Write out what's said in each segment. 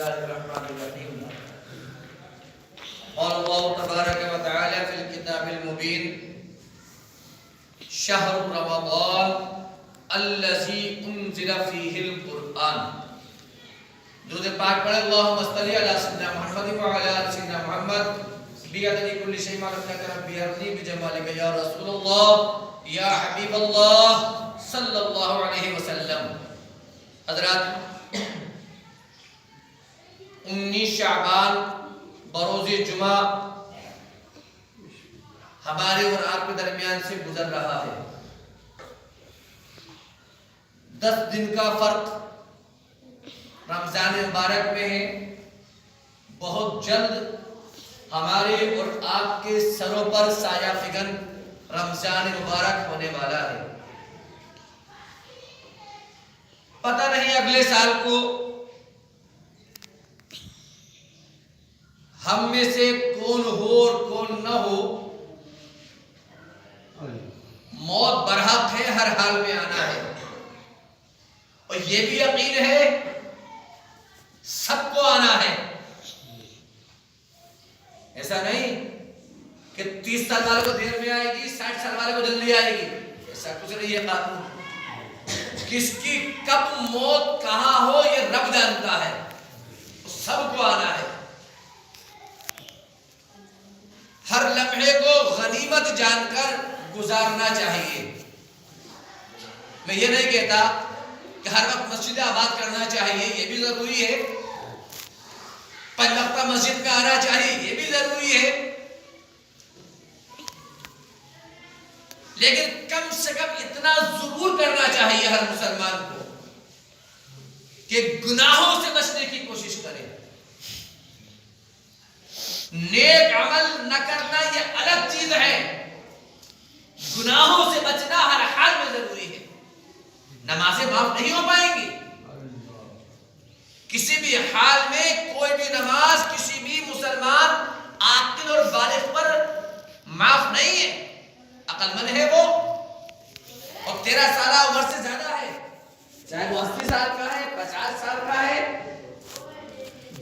الله الرحمن الرحيم. قال الله تبارك وتعالى في الكتاب المبين شهر رمضان الذي انزل فيه القرآن. درود پاک پڑھ اللهم صل على سيدنا محمد وعلى آل سيدنا محمد بعدد كل شيء ما لك ربي ارضي بجمالك يا رسول الله یا حبیب اللہ صلی اللہ علیہ وسلم. حضرات 19 شعبان بروز جمعہ ہمارے اور آپ کے درمیان سے گزر رہا ہے. 10 دن کا فرق رمضان مبارک میں ہے. بہت جلد ہمارے اور آپ کے سروں پر سایہ فگن رمضان مبارک ہونے والا ہے. پتہ نہیں اگلے سال کو ہم میں سے کون ہو اور کون نہ ہو. موت برحق ہے, ہر حال میں آنا ہے. اور یہ بھی یقین ہے سب کو آنا ہے. ایسا نہیں کہ 30 سال والے کو دیر میں آئے گی, 60 سال والے کو جلدی آئے گی. ایسا کچھ نہیں ہے قانون. کس کی کب موت کہاں ہو یہ رب جانتا ہے. سب کو آنا ہے. ہر لمحے کو غنیمت جان کر گزارنا چاہیے. میں یہ نہیں کہتا کہ ہر وقت مسجد آباد کرنا چاہیے, یہ بھی ضروری ہے. 5 وقتہ مسجد میں آنا چاہیے, یہ بھی ضروری ہے. لیکن کم سے کم اتنا ضرور کرنا چاہیے ہر مسلمان کو کہ گناہوں سے بچنے کی کوشش کرے. نیک عمل نہ کرنا یہ الگ چیز ہے, گناہوں سے بچنا ہر حال میں ضروری ہے. نمازیں معاف نہیں ہو پائیں گی کسی بھی حال میں. کوئی بھی نماز کسی بھی مسلمان عاقل اور بالغ پر معاف نہیں ہے. عقل مند ہے وہ, اور 13 سالہ عمر سے زیادہ ہے, چاہے وہ 80 سال کا ہے, 50 سال کا ہے,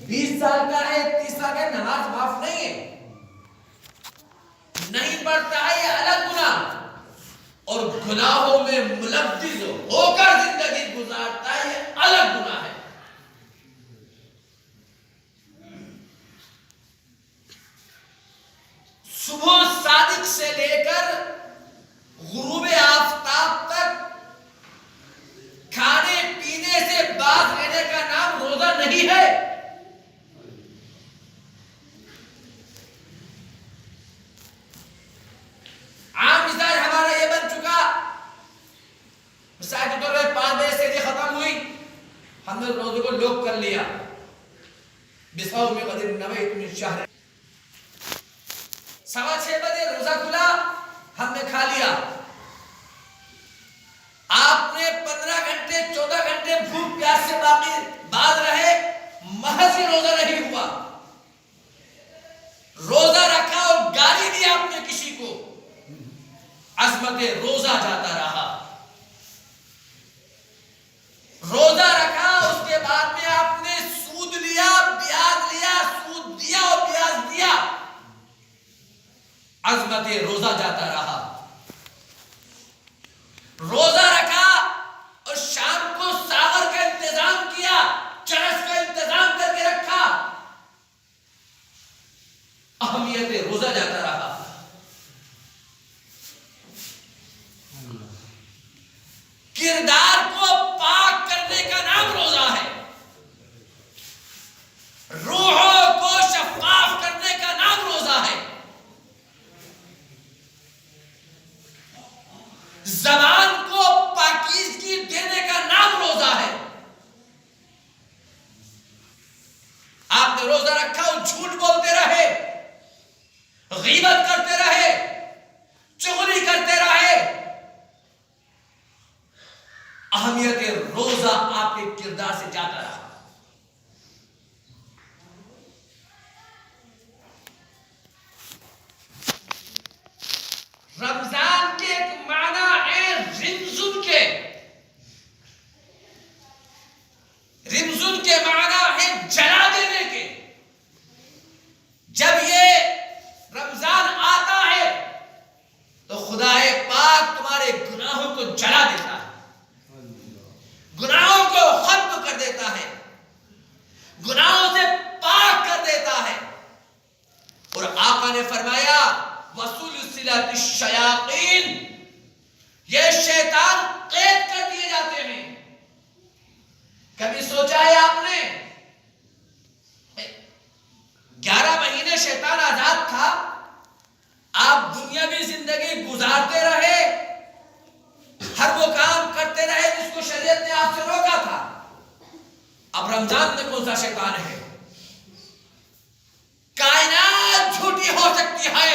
20 سال کا ہے, 30 سال کا ہے, نماز معاف نہیں ہے. نہیں پڑھتا ہے یہ الگ گناہ, اور گناہوں میں ملوث ہو کر زندگی گزارتا ہے یہ الگ گناہ ہے. صبح صادق سے لے کر غروب آفتاب تک کھانے پینے سے باز رہنے کا نام روزہ نہیں ہے. عام مزاج ہمارا یہ بن چکا, مثال کے طور پر 5 بجے سے یہ ختم ہوئی, ہم نے روزے کو لوک کر لیا. بصوم قدر نویت من شہر, 6:15 بجے روزہ کھلا, ہم نے کھا لیا. آپ نے 15 گھنٹے 14 گھنٹے بھوک پیاس سے باقی باز رہے, محض ہی روزہ نہیں ہوا. روزہ رکھا اور گالی دی آپ نے کسی کو, عظمت روزہ جاتا رہا. روزہ رکھا, اس کے بعد میں آپ نے سود لیا, بیاج لیا, سود دیا اور بیاج دیا, عظمت روزہ جاتا رہا. روزہ رکھا اور شام کو ساغر کا انتظام کیا, چرس کا انتظام کر کے رکھا, اہمیت روزہ جاتا رہا. کردار کو پاک کرنے کا نام روزہ ہے. روحوں کو شفاف کرنے کا نام روزہ ہے. زبان کو پاکیزگی دینے کا نام روزہ ہے. آپ نے روزہ رکھا اور جھوٹ بولتے رہے, غیبت کرتے رہے, چغلی کرتے رہے, اہمیت روزہ آپ کے کردار سے جاتا رہا. رمضان کے ایک معنی ہے رمزن کے, رمزن کے معنی ہے جلا دوسرا شیطان ہے. کائنات جھوٹی ہو سکتی ہے،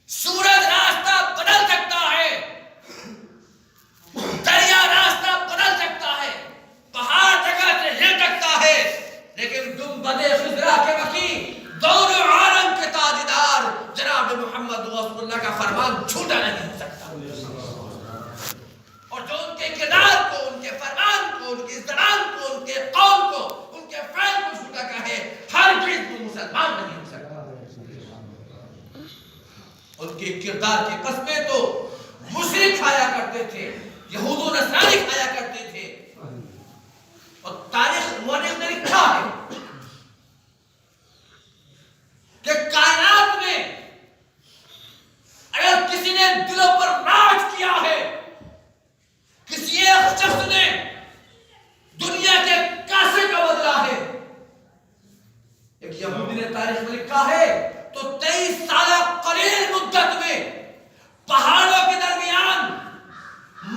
سورج راستہ بدل سکتا ہے، دریا راستہ بدل سکتا ہے، پہاڑ جگہ سے ہل سکتا ہے، لیکن گنبد خضرا کے وکیل دونوں عالم کے تاجدار جناب محمد رسول اللہ کا فرمان جھوٹا نہیں ہو سکتا. اور جو ان کے کردار کو، ان کے فرمان کو، ان کی زبان کو، ان کے قول کو، ان کے فعل کو جھوٹا کہے، ہر چیز کو مسلمان نہیں ہو سکتا. ان کے کردار کے قسمیں تو مشرک کھایا کرتے تھے، یہود و نصرانی کھایا کرتے تھے. اور تاریخ مورخ نے لکھا ہے کہ کائنات میں اگر کسی نے دلوں پر راج کیا ہے، کسی ایک شخص نے دنیا کے کاسے کا بدلا ہے. ایک یہودی نے تاریخ میں لکھا ہے تو 23 سالہ قلیل مدت میں پہاڑوں کے درمیان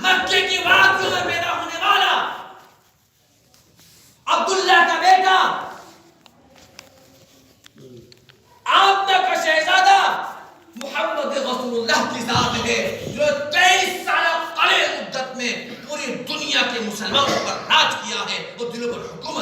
مکے کی وادیوں میں پیدا ہونے والا عبداللہ کا بیٹا، آمنہ کا شہزادہ محمد رسول اللہ کی ذات ہے، جو 23 سالہ قلیل مدت میں پوری دنیا کے مسلمانوں پر راج کیا ہے، وہ دلوں پر حکومت